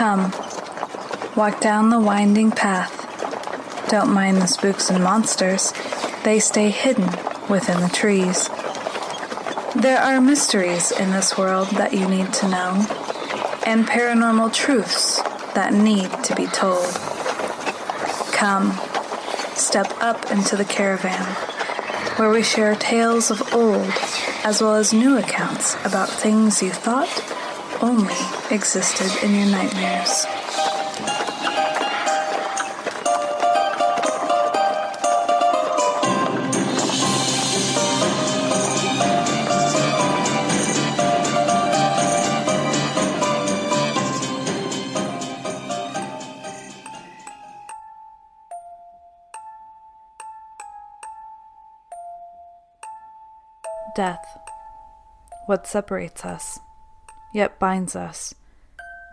Come, walk down the winding path. Don't mind the spooks and monsters, they stay hidden within the trees. There are mysteries in this world that you need to know, and paranormal truths that need to be told. Come, step up into the caravan, where we share tales of old as well as new accounts about things you thought only existed in your nightmares. Death, what separates us, yet binds us.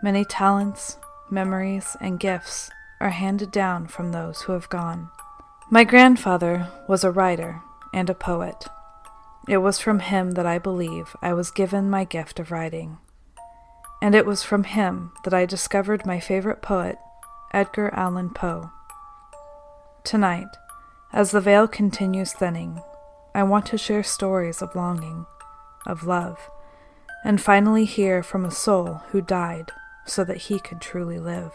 Many talents, memories, and gifts are handed down from those who have gone. My grandfather was a writer and a poet. It was from him that I believe I was given my gift of writing. And it was from him that I discovered my favorite poet, Edgar Allan Poe. Tonight, as the veil continues thinning, I want to share stories of longing, of love, and finally hear from a soul who died so that he could truly live.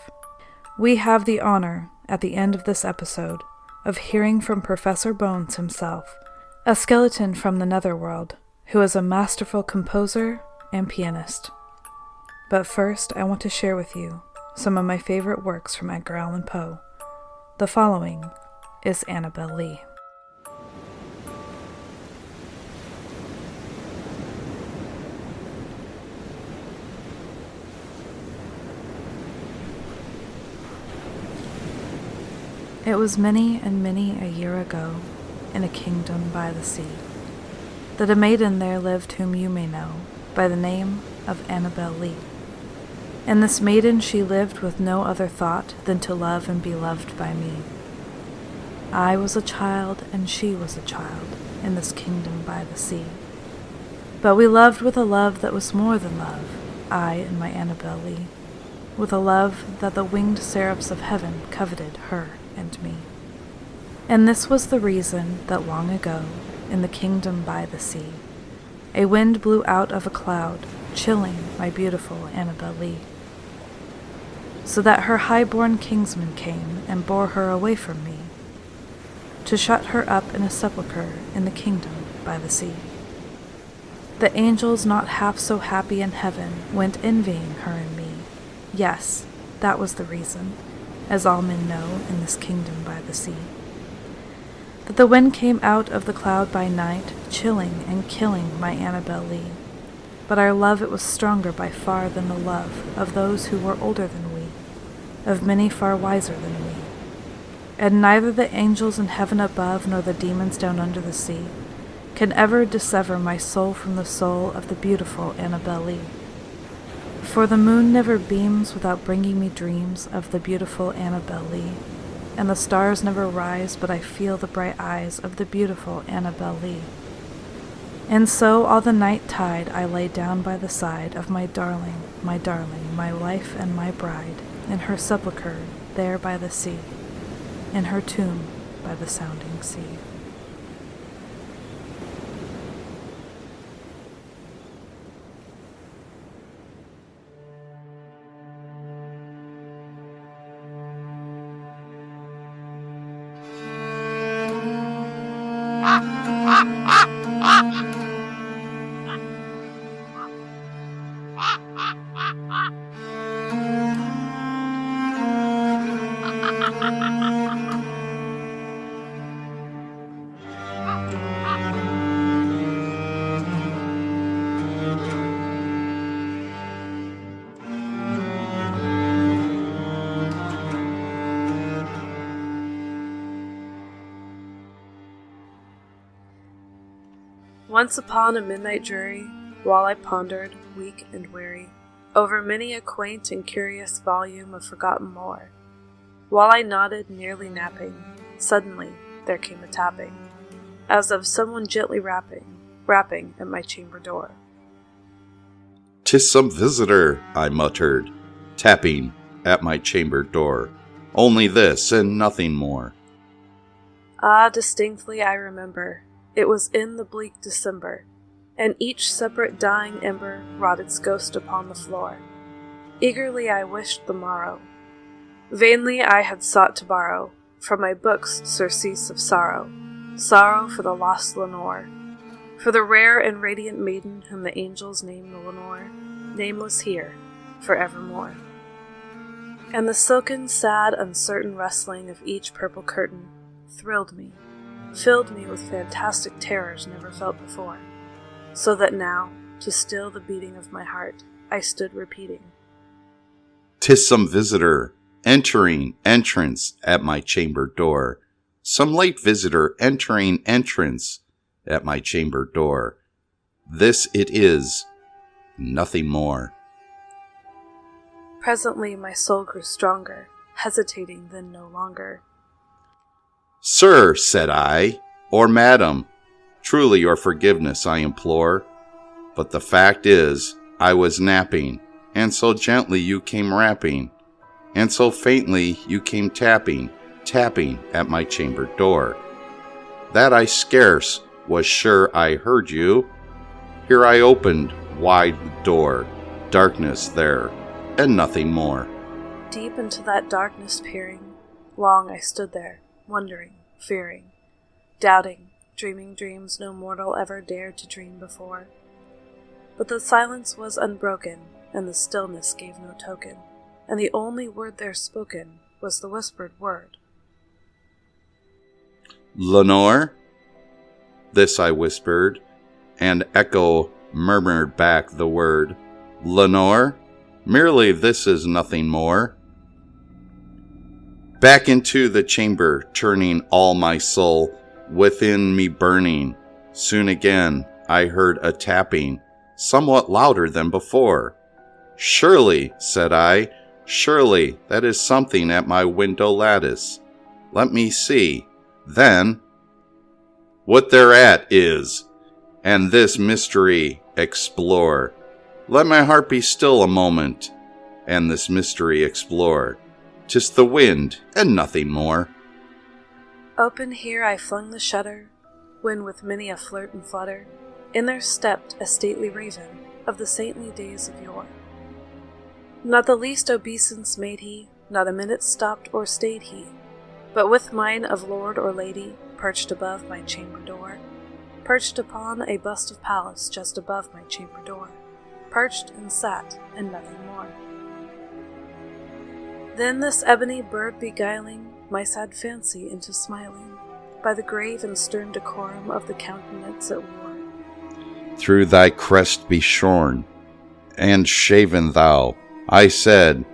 We have the honor, at the end of this episode, of hearing from Professor Bones himself, a skeleton from the netherworld, who is a masterful composer and pianist. But first, I want to share with you some of my favorite works from Edgar Allan Poe. The following is Annabel Lee. It was many and many a year ago, in a kingdom by the sea, that a maiden there lived whom you may know by the name of Annabel Lee. And this maiden she lived with no other thought than to love and be loved by me. I was a child and she was a child in this kingdom by the sea. But we loved with a love that was more than love, I and my Annabel Lee, with a love that the winged seraphs of heaven coveted her and me. And this was the reason that long ago, in the kingdom by the sea, a wind blew out of a cloud, chilling my beautiful Annabel Lee, so that her high-born kingsman came and bore her away from me, to shut her up in a sepulchre in the kingdom by the sea. The angels not half so happy in heaven went envying her and me. Yes, that was the reason, as all men know in this kingdom by the sea, that the wind came out of the cloud by night, chilling and killing my Annabel Lee. But our love it was stronger by far than the love of those who were older than we, of many far wiser than we. And neither the angels in heaven above nor the demons down under the sea can ever dissever my soul from the soul of the beautiful Annabel Lee. For the moon never beams without bringing me dreams of the beautiful Annabel Lee, and the stars never rise but I feel the bright eyes of the beautiful Annabel Lee. And so all the night tide I lay down by the side of my darling, my life and my bride, in her sepulchre there by the sea, in her tomb by the sounding sea. Once upon a midnight dreary, while I pondered, weak and weary, over many a quaint and curious volume of forgotten lore, while I nodded, nearly napping, suddenly there came a tapping, as of someone gently rapping at my chamber door. "'Tis some visitor," I muttered, tapping at my chamber door. Only this and nothing more. Ah, distinctly I remember, it was in the bleak December, and each separate dying ember wrought its ghost upon the floor. Eagerly I wished the morrow. Vainly I had sought to borrow from my books surcease of sorrow, sorrow for the lost Lenore, for the rare and radiant maiden whom the angels name Lenore, nameless here, forevermore. And the silken, sad, uncertain rustling of each purple curtain thrilled me, filled me with fantastic terrors never felt before, so that now, to still the beating of my heart, I stood repeating, "'Tis some visitor, entering entrance at my chamber door. Some late visitor entering entrance at my chamber door. This it is, nothing more." Presently my soul grew stronger, hesitating then no longer. "Sir," said I, "or madam, truly your forgiveness I implore. But the fact is, I was napping, and so gently you came rapping, and so faintly you came tapping, tapping at my chamber door, that I scarce was sure I heard you. Here I opened wide the door, darkness there, and nothing more." Deep into that darkness peering, long I stood there, wondering, fearing, doubting, dreaming dreams no mortal ever dared to dream before. But the silence was unbroken, and the stillness gave no token, and the only word there spoken was the whispered word. "Lenore?" This I whispered, and echo murmured back the word, "Lenore? Merely this is nothing more." Back into the chamber, turning all my soul within me burning, soon again I heard a tapping, somewhat louder than before. "Surely," said I, "surely that is something at my window lattice. Let me see, then, what thereat is, and this mystery explore. Let my heart be still a moment, and this mystery explore. 'Tis the wind, and nothing more." Open here I flung the shutter, when with many a flirt and flutter, in there stepped a stately raven of the saintly days of yore. Not the least obeisance made he, not a minute stopped or stayed he, but with mine of lord or lady, perched above my chamber door, perched upon a bust of Pallas just above my chamber door, perched and sat, and nothing more. Then this ebony bird beguiling my sad fancy into smiling, by the grave and stern decorum of the countenance it wore. "Through thy crest be shorn, and shaven thou," I said,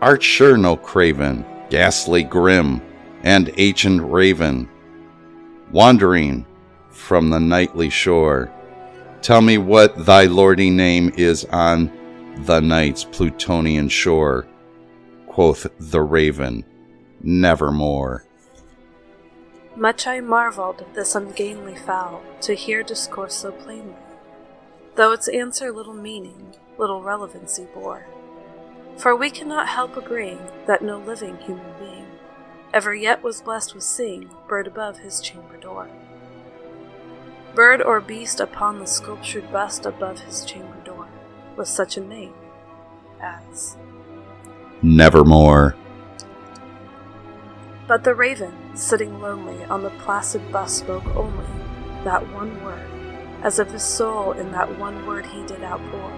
"art sure no craven, ghastly grim, and ancient raven, wandering from the nightly shore. Tell me what thy lordly name is on the night's Plutonian shore." Quoth the raven, "Nevermore." Much I marveled this ungainly fowl to hear discourse so plainly, though its answer little meaning, little relevancy bore. For we cannot help agreeing that no living human being ever yet was blessed with seeing bird above his chamber door. Bird or beast upon the sculptured bust above his chamber door was such a name as Nevermore. But the raven, sitting lonely on the placid bust, spoke only that one word, as if his soul in that one word he did outpour.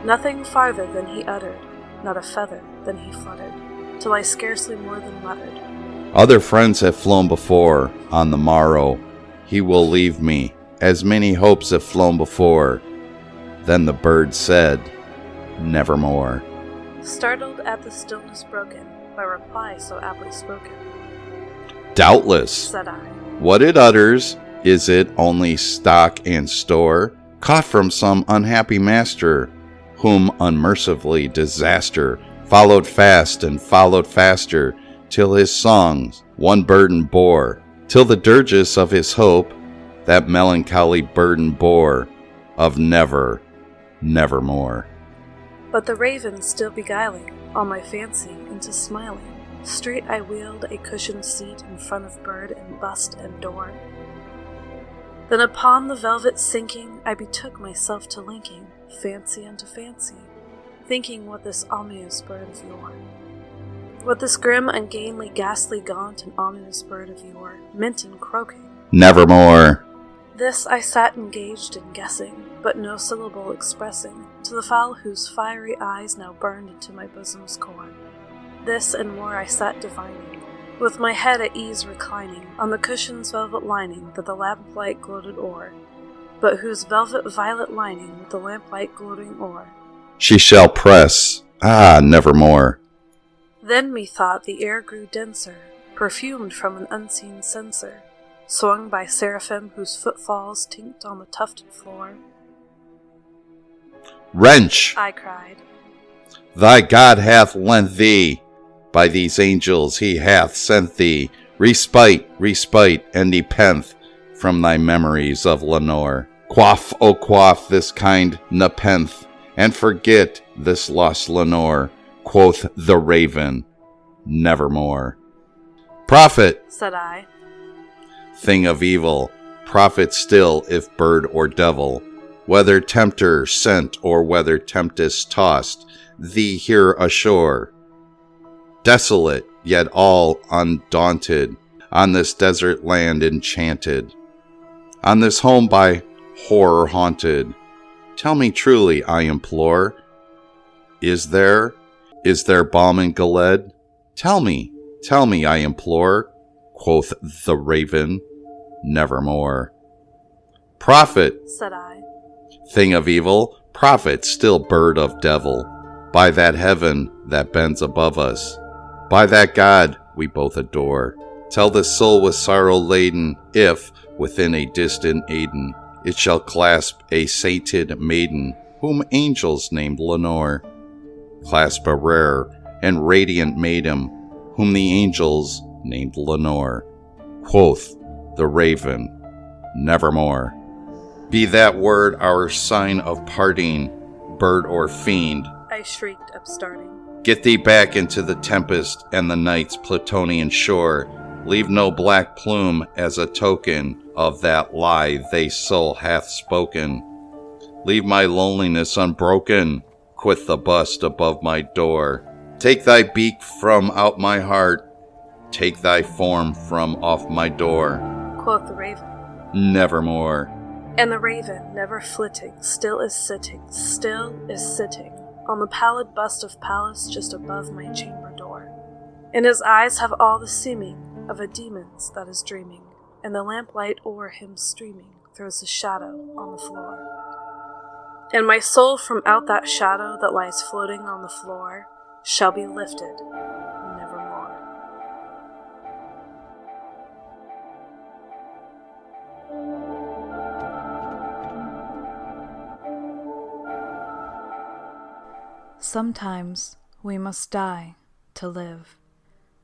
Nothing farther than he uttered, not a feather than he fluttered, till I scarcely more than muttered, "Other friends have flown before, on the morrow he will leave me, as many hopes have flown before." Then the bird said, "Nevermore." startled at the stillness broken by reply so aptly spoken. "Doubtless," said I, "what it utters, is it only stock and store, caught from some unhappy master, whom unmercifully disaster followed fast and followed faster, till his songs one burden bore, till the dirges of his hope that melancholy burden bore, of never, nevermore." But the raven still beguiling all my fancy into smiling, straight I wheeled a cushioned seat in front of bird and bust and door. Then upon the velvet sinking, I betook myself to linking fancy unto fancy, thinking what this ominous bird of yore, what this grim, ungainly, ghastly, gaunt, and ominous bird of yore meant in croaking. Nevermore. This I sat engaged in guessing, but no syllable expressing, to the fowl whose fiery eyes now burned into my bosom's core. This and more I sat divining, with my head at ease reclining on the cushion's velvet lining that the lamplight gloated o'er, but whose velvet violet lining with the lamplight gloating o'er. She shall press, nevermore. Then methought the air grew denser, perfumed from an unseen censer, swung by seraphim whose footfalls tinked on the tufted floor. Wrench! I cried. Thy God hath lent thee. By these angels he hath sent thee respite, respite, and nepenthe from thy memories of Lenore. Quaff, O quaff this kind nepenthe, and forget this lost Lenore, quoth the raven, nevermore. Prophet, said I, thing of evil, prophet still if bird or devil, whether tempter sent or whether tempest tossed thee here ashore. Desolate, yet all undaunted, on this desert land enchanted, on this home by horror haunted. Tell me truly, I implore, is there balm in Gilead? Tell me, I implore, quoth the raven, nevermore. Prophet, said I, thing of evil, prophet still bird of devil, by that heaven that bends above us, by that God we both adore. Tell this soul with sorrow laden, if, within a distant Aden, it shall clasp a sainted maiden, whom angels named Lenore. Clasp a rare and radiant maiden, whom the angels named Lenore. Quoth the raven, nevermore. Be that word our sign of parting, bird or fiend, I shrieked, upstarting. Get thee back into the tempest and the night's Plutonian shore. Leave no black plume as a token of that lie they soul hath spoken. Leave my loneliness unbroken. Quit the bust above my door. Take thy beak from out my heart. Take thy form from off my door. Quoth the raven, nevermore. And the raven, never flitting, still is sitting, on the pallid bust of Pallas just above my chamber door. And his eyes have all the seeming of a demon's that is dreaming, and the lamplight o'er him streaming throws a shadow on the floor. And my soul from out that shadow that lies floating on the floor shall be lifted nevermore. Sometimes we must die to live.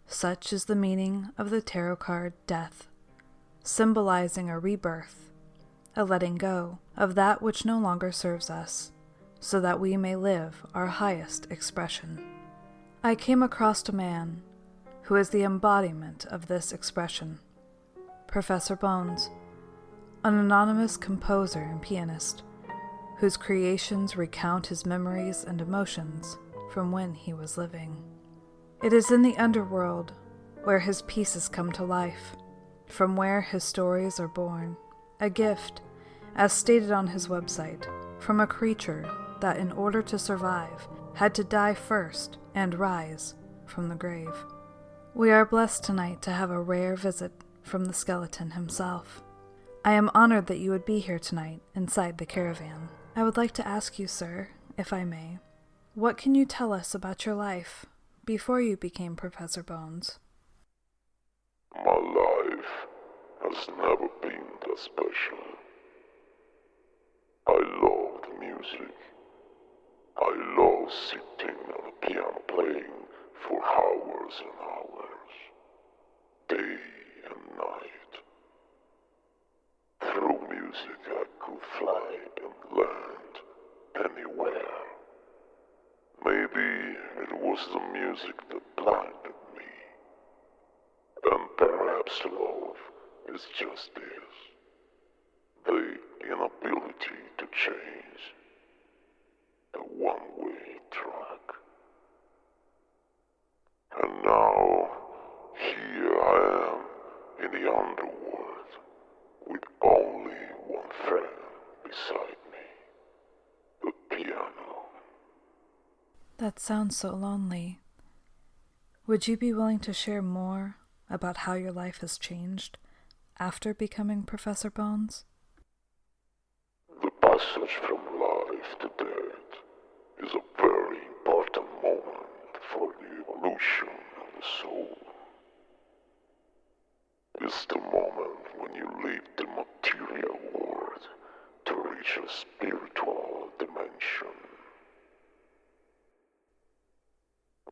Such is the meaning of the tarot card Death, symbolizing a rebirth, a letting go of that which no longer serves us, so that we may live our highest expression. I came across a man who is the embodiment of this expression, Professor Bones, an anonymous composer and pianist, whose creations recount his memories and emotions from when he was living. It is in the Underworld where his pieces come to life, from where his stories are born, a gift, as stated on his website, from a creature that in order to survive had to die first and rise from the grave. We are blessed tonight to have a rare visit from the skeleton himself. I am honored that you would be here tonight inside the caravan. I would like to ask you, sir, if I may, what can you tell us about your life before you became Professor Bones? My life has never been that special. I love music. I love sitting on the piano playing for hours and hours, day and night. Through music I could fly and land anywhere. Maybe it was the music that blinded me. And perhaps love is just this. The inability to change. A one-way track. And now, here I am in the underworld, with only one friend beside me. The piano. That sounds so lonely. Would you be willing to share more about how your life has changed after becoming Professor Bones? The passage from life to death is a very important moment for the evolution of the soul. It's the moment when you leave the material world to reach a spiritual dimension.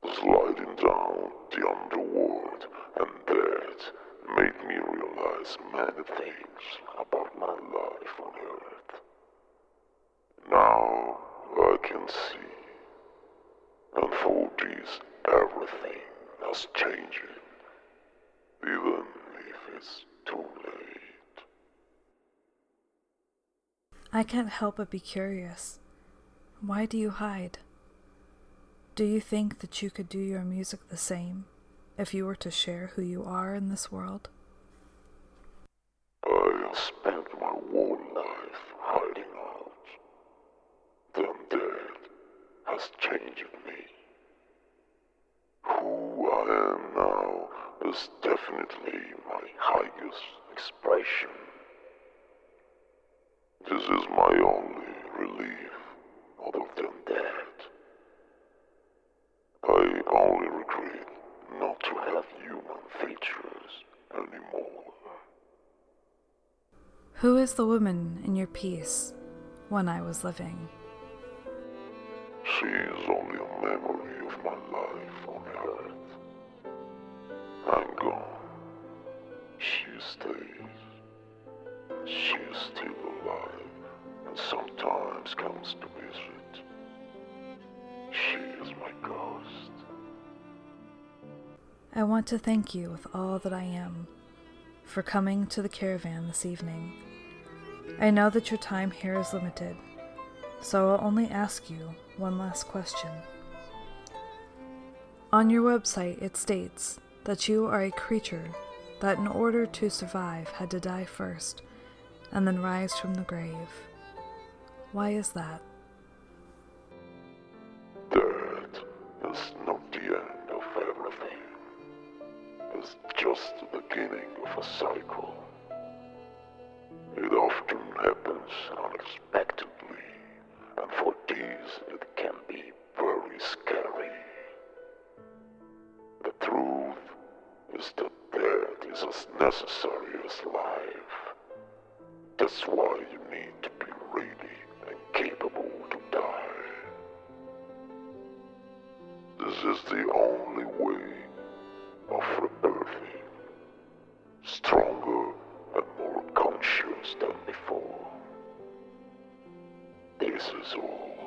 Sliding down the underworld and that made me realize many things about my life on Earth. Now I can see, and for this everything has changed, even if it's too late. I can't help but be curious. Why do you hide? Do you think that you could do your music the same if you were to share who you are in this world? I have spent my whole life hiding out. Then that has changed me. Who I am now is definitely my highest expression. This is my only relief other than that. I only regret not to have human features anymore. Who is the woman in your piece, When I Was Living? She is only a memory of my life on Earth. I'm gone. She stays. She is still alive and sometimes comes to visit. She is my ghost. I want to thank you with all that I am for coming to the caravan this evening. I know that your time here is limited, so I'll only ask you one last question. On your website, it states that you are a creature that in order to survive had to die first and then rise from the grave. Why is that? That is not the end of everything. It's just the beginning of a cycle. It often happens unexpectedly, and for this it can be very scary. The truth is that death is as necessary as life. That's why you need to be ready and capable to die. This is the only way of rebirthing, stronger and more conscious than before. This is all.